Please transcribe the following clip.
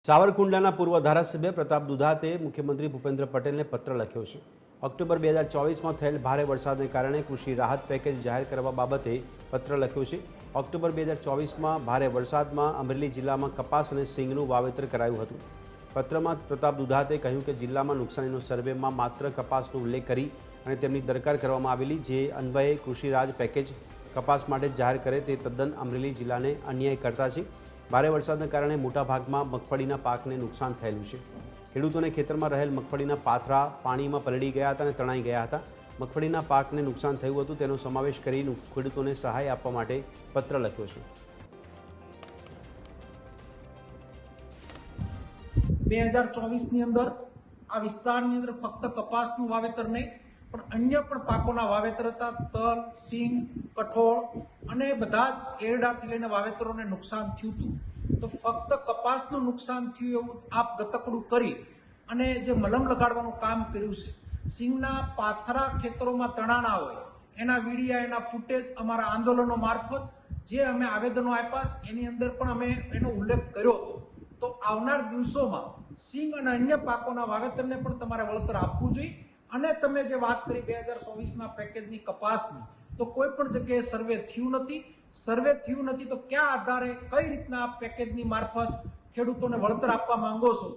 સાવરકુંડલાના પૂર્વ ધારાસભ્ય પ્રતાપ દુધાતે મુખ્યમંત્રી ભૂપેન્દ્ર પટેલને પત્ર લખ્યો છે। ઓક્ટોબર 2024માં થયેલ ભારે વરસાદને કારણે કૃષિ રાહત પેકેજ જાહેર કરવા બાબતે પત્ર લખ્યો છે। ઓક્ટોબર 2024માં ભારે વરસાદમાં અમરેલી જિલ્લામાં કપાસ અને સિંગનું વાવેતર કરાયું હતું। પત્રમાં પ્રતાપ દુધાતે કહ્યું કે જિલ્લામાં નુકસાનીનો સર્વેમાં માત્ર કપાસનો ઉલ્લેખ કરી અને તેમની દરકાર કરવામાં આવેલી, જે અન્વયે કૃષિ રાહત પેકેજ કપાસ માટે જાહેર કરે તે તદ્દન અમરેલી જિલ્લાને અન્યાય કરતા છે। ભારે વરસાદને કારણે મોટાભાગમાં મગફળીના પાકને નુકસાન થયેલું છે। ખેડૂતોને ખેતરમાં રહેલ મગફળીના પાથરા પાણીમાં પલળી ગયા હતા અને તણાઈ ગયા હતા। મગફળીના પાકને નુકસાન થયું હતું, તેનો સમાવેશ કરી ખેડૂતોને સહાય આપવા માટે પત્ર લખ્યો છે। 2024ની અંદર આ વિસ્તારની અંદર ફક્ત કપાસનું વાવેતર નહીં પણ અન્ય પણ પાકોના વાવેતર હતા। તલ, સિંગ, કઠોળ અને બધા જ એરડાથી લઈને વાવેતરોને નુકસાન થયું હતું। તો ફક્ત કપાસનું નુકસાન થયું એવું આપ ગતકડું કરી અને જે મલમ લગાડવાનું કામ કર્યું છે, સિંગના પાથરા ખેતરોમાં તણાના હોય એના વિડીયા, એના ફૂટેજ અમારા આંદોલનો મારફત જે અમે આવેદનો આપ્યા એની અંદર પણ અમે એનો ઉલ્લેખ કર્યો હતો। તો આવનાર દિવસોમાં સિંગ અને અન્ય પાકોના વાવેતરને પણ તમારે વળતર આપવું જોઈએ। અને તમે જે વાત કરી 2024ના પેકેજની કપાસની, તો કોઈ પણ જગ્યાએ સર્વે થયું નથી। તો ક્યાં આધારે કઈ રીતના પેકેજની મારફત ખેડૂતોને વળતર આપવા માંગો છો?